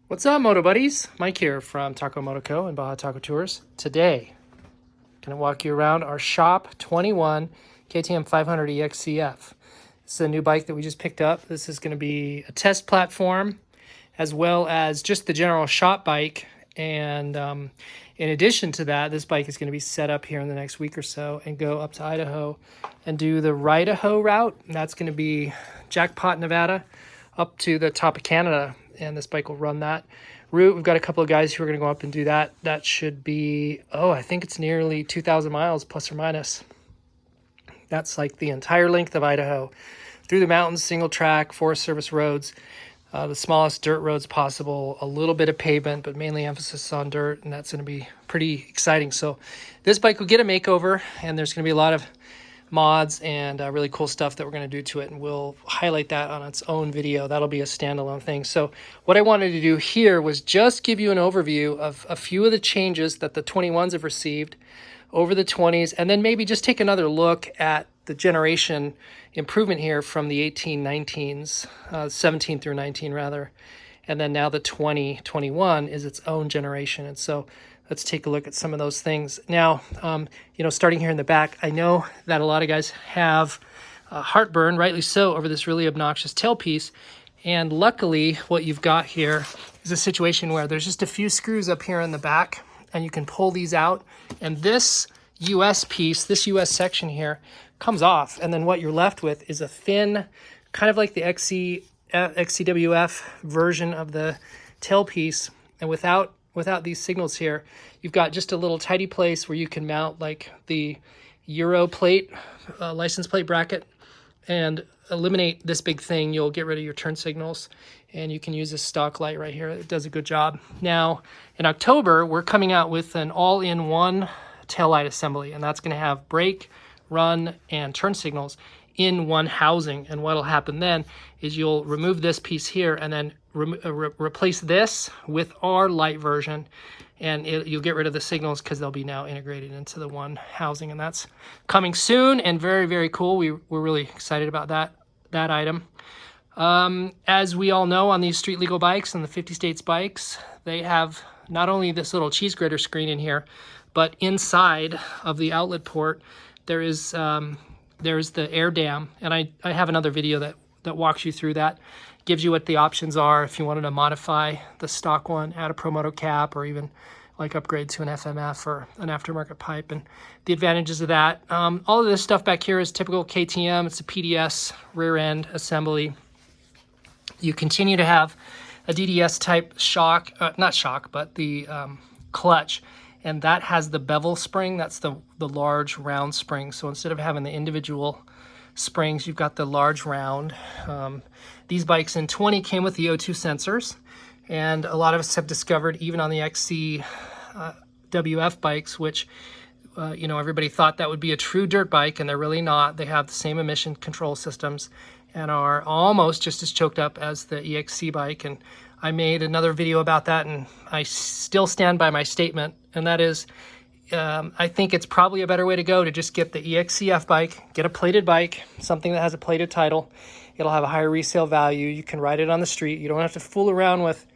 What's up, Moto Buddies? Mike here from Taco Moto Co. and Baja Taco Tours. Today, going to walk you around our Shop 21 KTM 500 EXCF. This is a new bike that we just picked up. This is going to be a test platform as well as just the general shop bike. And in addition to that, this bike is going to be set up here in the next week or so and go up to Idaho and do the Ridaho route. And that's going to be Jackpot, Nevada, up to the top of Canada. And this bike will run that route. We've got a couple of guys who are going to go up and do that. That should be, I think it's nearly 2,000 miles plus or minus. That's like the entire length of Idaho, through the mountains, single track, Forest Service roads, the smallest dirt roads possible, a little bit of pavement, but mainly emphasis on dirt, and that's going to be pretty exciting. So this bike will get a makeover, and there's going to be a lot of mods and really cool stuff that we're going to do to it, and we'll highlight that on its own video. That'll be a standalone thing. So what I wanted to do here was just give you an overview of a few of the changes that the 21s have received over the 20s, and then maybe just take another look at the generation improvement here from the 18-19s, 17 through 19 rather, and then now the 2021 is its own generation. And so let's take a look at some of those things. Now, starting here in the back, I know that a lot of guys have heartburn, rightly so, over this really obnoxious tailpiece. And luckily, what you've got here is a situation where there's just a few screws up here in the back, and you can pull these out. And this US piece, this US section here, comes off. And then what you're left with is a thin, kind of like the XCWF version of the tailpiece. And without these signals here, you've got just a little tidy place where you can mount like the Euro plate, license plate bracket, and eliminate this big thing. You'll get rid of your turn signals, and you can use this stock light right here. It does a good job. Now, in October, we're coming out with an all-in-one tail light assembly, and that's going to have brake, run, and turn signals in one housing. And what'll happen then is you'll remove this piece here and then replace this with our light version, and you'll get rid of the signals because they'll be now integrated into the one housing. And that's coming soon and very, very cool. We're really excited about that item. As we all know, on these street legal bikes and the 50 states bikes, they have not only this little cheese grater screen in here, but inside of the outlet port there's the air dam, and I have another video that walks you through that, gives you what the options are if you wanted to modify the stock one, add a Pro Moto cap, or even like upgrade to an FMF or an aftermarket pipe, and the advantages of that. All of this stuff back here is typical KTM. It's a PDS rear end assembly. You continue to have a DDS type shock, not shock, but the clutch. And that has the bevel spring. That's the large round spring. So instead of having the individual springs, you've got the large round. These bikes in 20 came with the O2 sensors. And a lot of us have discovered, even on the XCWF bikes, which, everybody thought that would be a true dirt bike, and they're really not. They have the same emission control systems and are almost just as choked up as the EXC bike. And I made another video about that, and I still stand by my statement, and that is, I think it's probably a better way to go to just get the EXCF bike, get a plated bike, something that has a plated title. It'll have a higher resale value. You can ride it on the street. You don't have to fool around with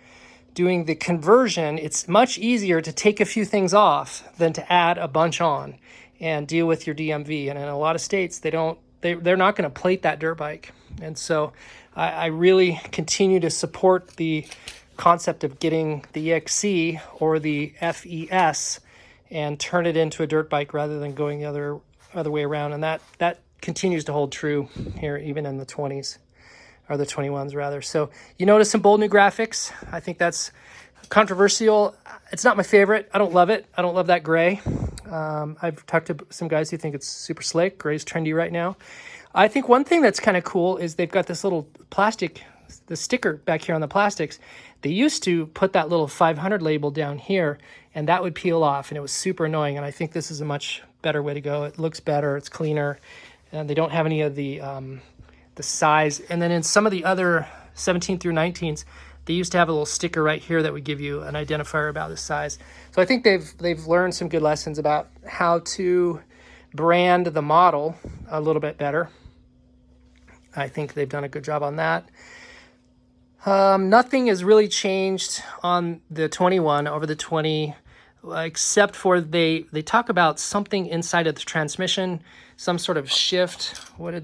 doing the conversion. It's much easier to take a few things off than to add a bunch on and deal with your DMV. And in a lot of states, they're not going to plate that dirt bike. And so I really continue to support the concept of getting the EXC or the FES and turn it into a dirt bike rather than going the other way around. And that continues to hold true here, even in the 20s, or the 21s rather. So you notice some bold new graphics. I think that's controversial. It's not my favorite. I don't love it. I don't love that gray. I've talked to some guys who think it's super slick. Gray's trendy right now. I think one thing that's kind of cool is they've got this little plastic, the sticker back here on the plastics. They used to put that little 500 label down here, and that would peel off, and it was super annoying. And I think this is a much better way to go. It looks better, it's cleaner, and they don't have any of the size. And then in some of the other 17 through 19s, they used to have a little sticker right here that would give you an identifier about the size. So I think they've learned some good lessons about how to brand the model a little bit better. I think they've done a good job on that. Nothing has really changed on the 21 over the 20, except for they talk about something inside of the transmission, some sort of shift. How do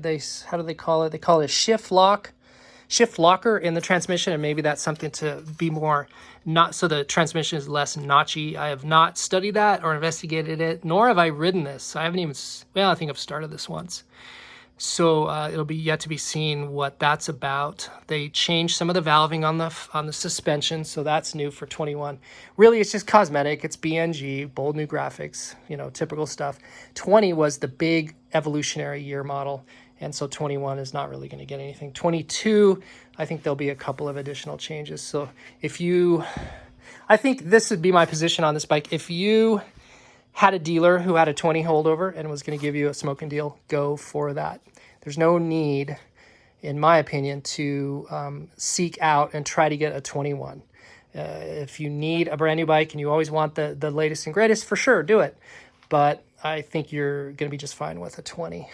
they call it? They call it a shift locker in the transmission, and maybe that's something to be more, not so the transmission is less notchy. I have not studied that or investigated it, nor have I ridden this. I haven't even, well, I think I've started this once. So it'll be yet to be seen what that's about. They changed some of the valving on the suspension, so that's new for 21. Really, it's just cosmetic. It's BNG, bold new graphics, typical stuff. 20 was the big evolutionary year model, and so 21 is not really going to get anything. 22, I think there'll be a couple of additional changes. So I think this would be my position on this bike. If you had a dealer who had a 20 holdover and was going to give you a smoking deal, go for that. There's no need, in my opinion, to seek out and try to get a 21. If you need a brand new bike and you always want the latest and greatest, for sure, do it. But I think you're going to be just fine with a 20.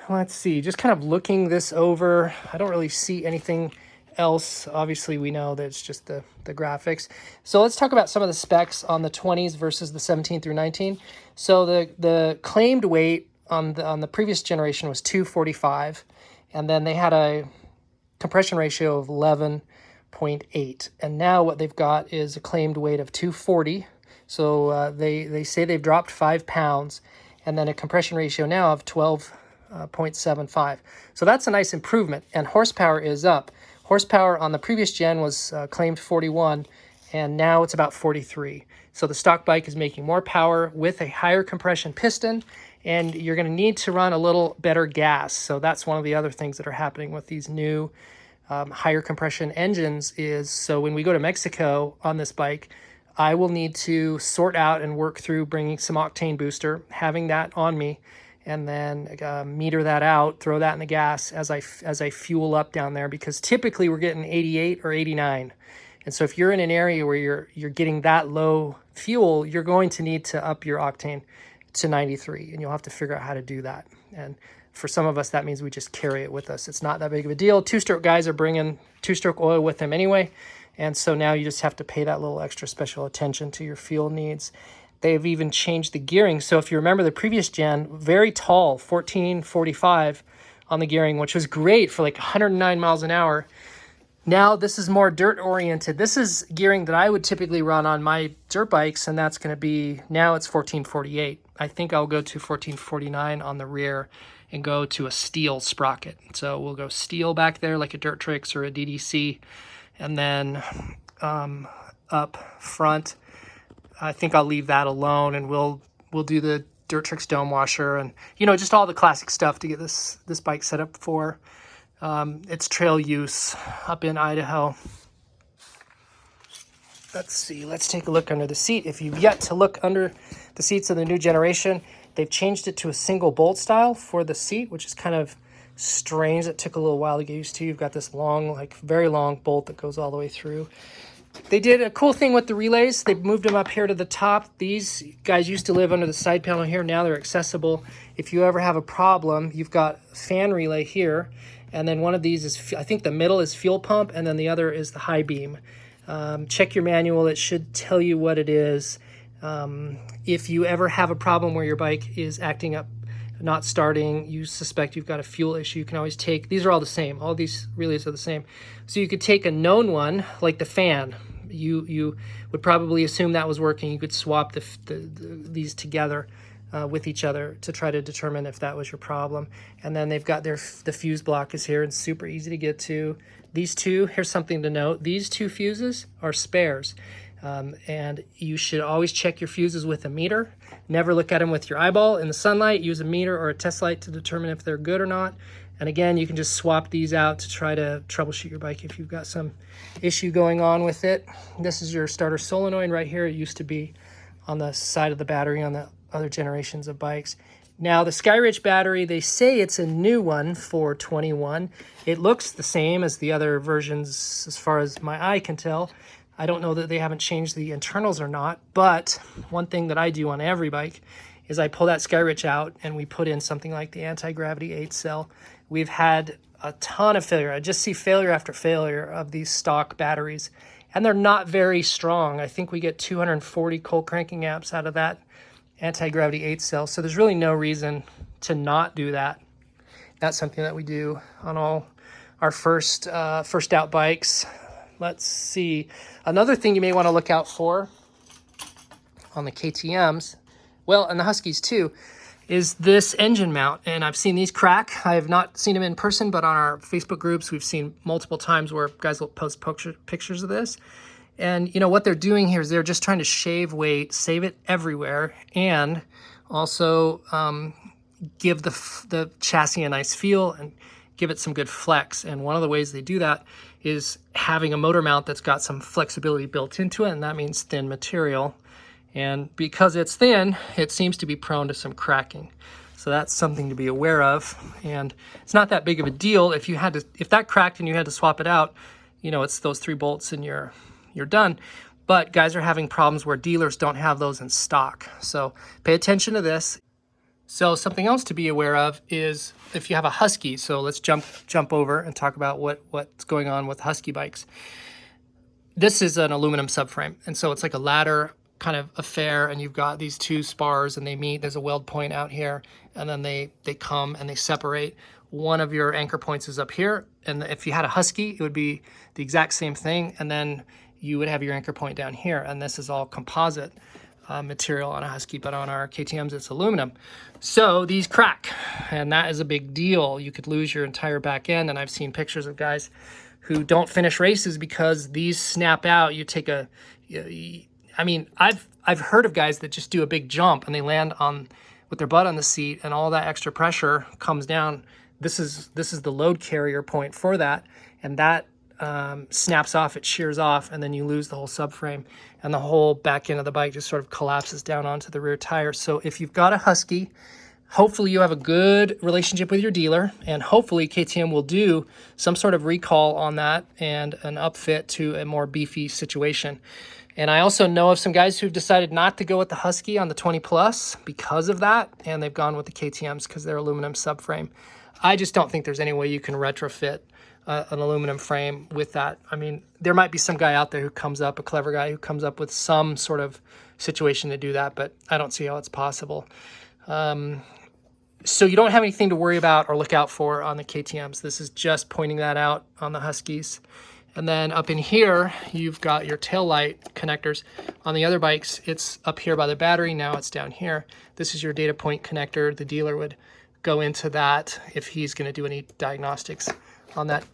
Let's see, just kind of looking this over, I don't really see anything else. Obviously, we know that it's just the graphics. So let's talk about some of the specs on the 20s versus the 17 through 19. So the claimed weight on the previous generation was 245, and then they had a compression ratio of 11.8. And now what they've got is a claimed weight of 240. So they say they've dropped 5 pounds, and then a compression ratio now of 12.75. So that's a nice improvement, and horsepower is up. Horsepower on the previous gen was claimed 41, and now it's about 43. So the stock bike is making more power with a higher compression piston, and you're going to need to run a little better gas. So that's one of the other things that are happening with these new higher compression engines is, so when we go to Mexico on this bike, I will need to sort out and work through bringing some octane booster, having that on me, and then meter that out, throw that in the gas as I fuel up down there, because typically we're getting 88 or 89. And so if you're in an area where you're getting that low fuel, you're going to need to up your octane to 93, and you'll have to figure out how to do that. And for some of us, that means we just carry it with us. It's not that big of a deal. Two-stroke guys are bringing two-stroke oil with them anyway, and so now you just have to pay that little extra special attention to your fuel needs. They've even changed the gearing. So if you remember the previous gen, very tall, 1445 on the gearing, which was great for like 109 miles an hour. Now this is more dirt oriented. This is gearing that I would typically run on my dirt bikes, and that's going to be, now it's 1448. I think I'll go to 1449 on the rear and go to a steel sprocket. So we'll go steel back there like a Dirt Tricks or a DDC, and then up front, I think I'll leave that alone, and we'll do the Dirt Tricks dome washer and just all the classic stuff to get this bike set up for its trail use up in Idaho. Let's see, let's take a look under the seat. If you've yet to look under the seats of the new generation, they've changed it to a single bolt style for the seat, which is kind of strange. It took a little while to get used to. You've got this long, like very long bolt that goes all the way through. They did a cool thing with the relays. They moved them up here to the top. These guys used to live under the side panel here. Now they're accessible. If you ever have a problem, you've got a fan relay here, and then one of these is, I think the middle is fuel pump, and then the other is the high beam. Check your manual. It should tell you what it is. If you ever have a problem where your bike is acting up, not starting, you suspect you've got a fuel issue, you can always take, these are all the same, all these relays are the same. So you could take a known one, like the fan. You would probably assume that was working. You could swap these together with each other to try to determine if that was your problem. And then they've got the fuse block is here and super easy to get to. These two, here's something to note, these two fuses are spares. And you should always check your fuses with a meter. Never look at them with your eyeball in the sunlight. Use a meter or a test light to determine if they're good or not. And again, you can just swap these out to try to troubleshoot your bike if you've got some issue going on with it. This is your starter solenoid right here. It used to be on the side of the battery on the other generations of bikes. Now the Skyridge battery, they say it's a new one for 21. It looks the same as the other versions as far as my eye can tell. I don't know that they haven't changed the internals or not, but one thing that I do on every bike is I pull that Skyridge out and we put in something like the anti-gravity 8 cell. We've had a ton of failure. I just see failure after failure of these stock batteries, and they're not very strong. I think we get 240 cold cranking amps out of that anti-gravity 8 cell, so there's really no reason to not do that. That's something that we do on all our first out bikes. Let's see. Another thing you may want to look out for on the KTMs, well, and the Huskies too, is this engine mount. And I've seen these crack. I have not seen them in person, but on our Facebook groups, we've seen multiple times where guys will post pictures of this. And you know what they're doing here is they're just trying to shave weight, save it everywhere, and also give the chassis a nice feel and give it some good flex. And one of the ways they do that is having a motor mount that's got some flexibility built into it, and that means thin material. And because it's thin, it seems to be prone to some cracking. So that's something to be aware of. And it's not that big of a deal. If that cracked and you had to swap it out, you know, it's those 3 bolts and you're done. But guys are having problems where dealers don't have those in stock. So pay attention to this. So something else to be aware of is if you have a Husky. So let's jump over and talk about what's going on with Husky bikes. This is an aluminum subframe, and so it's like a ladder kind of affair, and you've got these 2 spars and they meet. There's a weld point out here, and then they come and they separate. One of your anchor points is up here, and if you had a Husky, it would be the exact same thing, and then you would have your anchor point down here, and this is all composite material on a Husky, but on our KTMs it's aluminum. So these crack, and that is a big deal. You could lose your entire back end, and I've seen pictures of guys who don't finish races because these snap out. You take I mean, I've heard of guys that just do a big jump and they land on with their butt on the seat, and all that extra pressure comes down. This is the load carrier point for that, and that snaps off, it shears off, and then you lose the whole subframe, and the whole back end of the bike just sort of collapses down onto the rear tire. So if you've got a Husky, hopefully you have a good relationship with your dealer, and hopefully KTM will do some sort of recall on that and an upfit to a more beefy situation. And I also know of some guys who've decided not to go with the Husky on the 20 Plus because of that, and they've gone with the KTMs because they're aluminum subframe. I just don't think there's any way you can retrofit an aluminum frame with that. I mean, there might be some guy out there who comes up, a clever guy who comes up with some sort of situation to do that, but I don't see how it's possible. So you don't have anything to worry about or look out for on the KTMs. This is just pointing that out on the Huskies. And then up in here, you've got your tail light connectors. On the other bikes, it's up here by the battery. Now it's down here. This is your data point connector. The dealer would go into that if he's going to do any diagnostics on that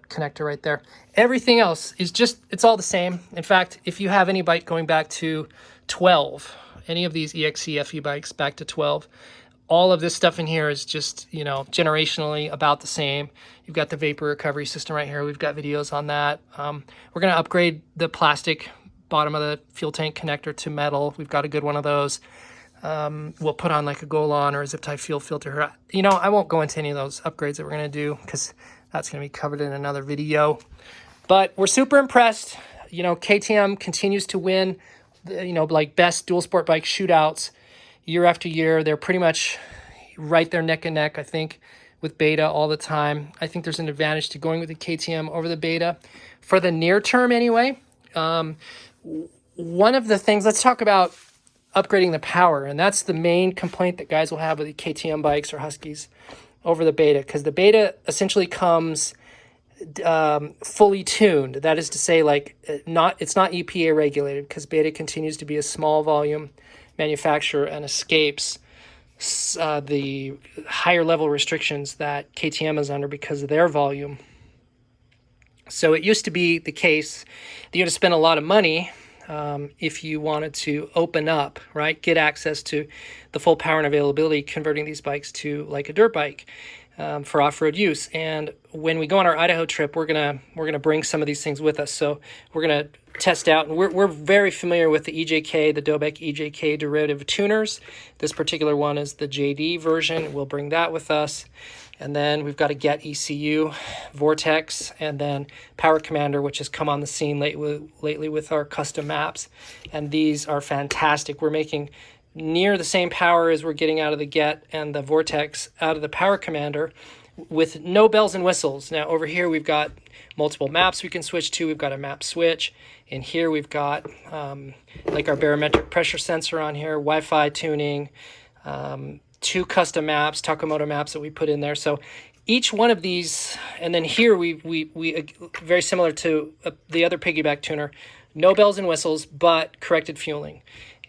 connector right there. Everything else is just, it's all the same. In fact, if you have any bike going back to 12, any of these EXCF e-bikes back to 12, all of this stuff in here is just, you know, generationally about the same. You've got the vapor recovery system right here. We've got videos on that. We're going to upgrade the plastic bottom of the fuel tank connector to metal. We've got a good one of those. We'll put on like a Golan or a zip tie fuel filter. You know, I won't go into any of those upgrades that we're going to do because that's going to be covered in another video. But we're super impressed. You know, KTM continues to win, you know, like best dual sport bike shootouts year after year. They're pretty much right there neck and neck, I think, with Beta all the time. I think there's an advantage to going with the KTM over the Beta for the near term anyway. One of the things, let's talk about upgrading the power, and that's the main complaint that guys will have with the KTM bikes or Huskies over the Beta, because the Beta essentially comes fully tuned. That is to say, like, it's not EPA regulated, because Beta continues to be a small volume manufacturer and escapes the higher level restrictions that KTM is under because of their volume. So it used to be the case that you had to spend a lot of money if you wanted to open up, right, get access to the full power and availability, converting these bikes to like a dirt bike for off-road use. And when we go on our Idaho trip, we're gonna bring some of these things with us. So we're gonna test out, and we're very familiar with the EJK, the Dobek EJK derivative tuners. This particular one is the JD version. We'll bring that with us. And then we've got a Get ECU, Vortex, and then Power Commander, which has come on the scene lately with our custom maps. And these are fantastic. We're making near the same power as we're getting out of the Get and the Vortex out of the Power Commander with no bells and whistles. Now over here we've got multiple maps we can switch to. We've got a map switch, and here we've got like our barometric pressure sensor on here, Wi-Fi tuning, 2 custom maps, Takomoto maps that we put in there. So each one of these, and then here we very similar to the other piggyback tuner, no bells and whistles, but corrected fueling.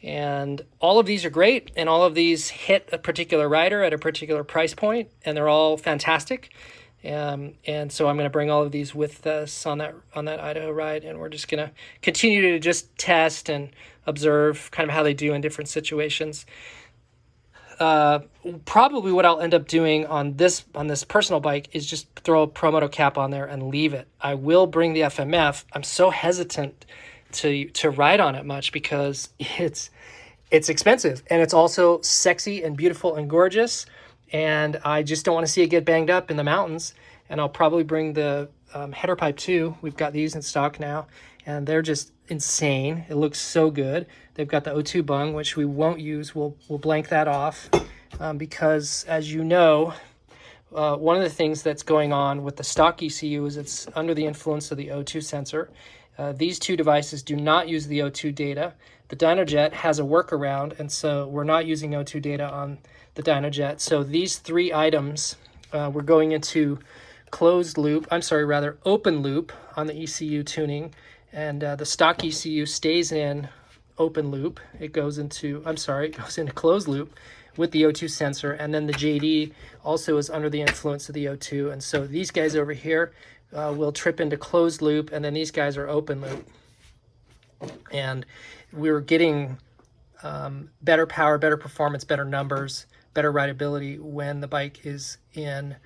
And all of these are great, and all of these hit a particular rider at a particular price point, and they're all fantastic. And so I'm going to bring all of these with us on that Idaho ride, and we're just going to continue to just test and observe kind of how they do in different situations. Probably what I'll end up doing on this personal bike is just throw a Promoto cap on there and leave it. I will bring the FMF. I'm so hesitant to ride on it much because it's expensive, and it's also sexy and beautiful and gorgeous, and I just don't want to see it get banged up in the mountains. And I'll probably bring the header pipe too. We've got these in stock now, and they're just insane. It looks so good. They've got the O2 bung, which we won't use. We'll blank that off because, as you know, one of the things that's going on with the stock ECU is it's under the influence of the O2 sensor. These 2 devices do not use the O2 data. The Dynojet has a workaround, and so we're not using O2 data on the Dynojet. So these 3 items, we're going into open loop on the ECU tuning, and the stock ECU stays in open loop. It goes into closed loop with the O2 sensor, and then the JD also is under the influence of the O2. And so these guys over here will trip into closed loop, and then these guys are open loop. And we're getting better power, better performance, better numbers, better rideability when the bike is in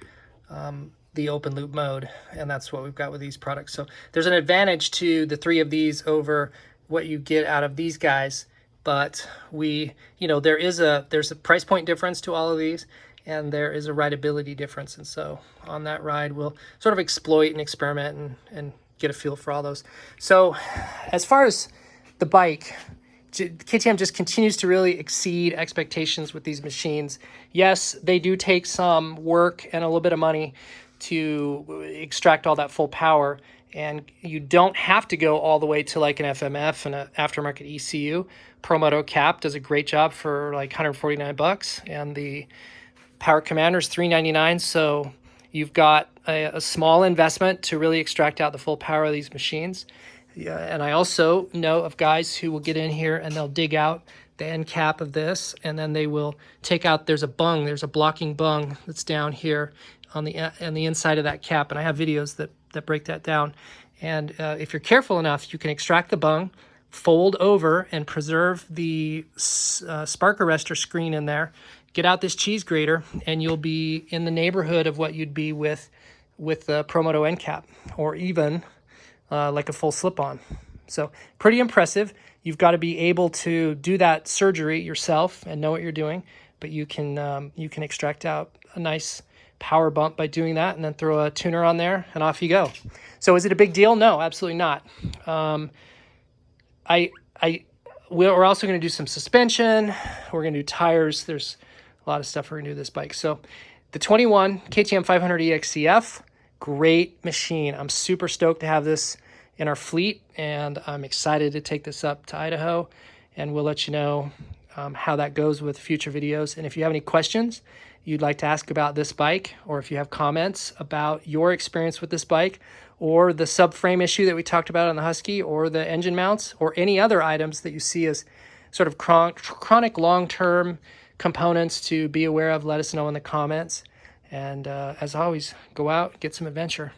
the open loop mode, and that's what we've got with these products. So there's an advantage to the 3 of these over what you get out of these guys, but there's a price point difference to all of these, and there is a rideability difference. And so on that ride, we'll sort of exploit and experiment and get a feel for all those. So as far as the bike, KTM just continues to really exceed expectations with these machines. Yes, they do take some work and a little bit of money to extract all that full power, and you don't have to go all the way to like an FMF and an aftermarket ECU. Promoto cap does a great job for like $149, and the Power Commander's $399. So you've got a small investment to really extract out the full power of these machines. Yeah, and I also know of guys who will get in here and they'll dig out the end cap of this, and then they will take out, there's a blocking bung that's down here on the inside of that cap, and I have videos that break that down. And if you're careful enough, you can extract the bung, fold over, and preserve the spark arrestor screen in there, get out this cheese grater, and you'll be in the neighborhood of what you'd be with the Promoto end cap, or even like a full slip-on. So pretty impressive. You've got to be able to do that surgery yourself and know what you're doing, but you can extract out a nice power bump by doing that, and then throw a tuner on there, and off you go. So is it a big deal? No, absolutely not. We're also going to do some suspension. We're going to do tires. There's a lot of stuff we're going to do with this bike. So the 21 KTM 500 EXCF, great machine. I'm super stoked to have this in our fleet, and I'm excited to take this up to Idaho, and we'll let you know how that goes with future videos. And if you have any questions you'd like to ask about this bike, or if you have comments about your experience with this bike, or the subframe issue that we talked about on the Husky, or the engine mounts, or any other items that you see as sort of chronic long-term components to be aware of, let us know in the comments. And as always, go out, get some adventure.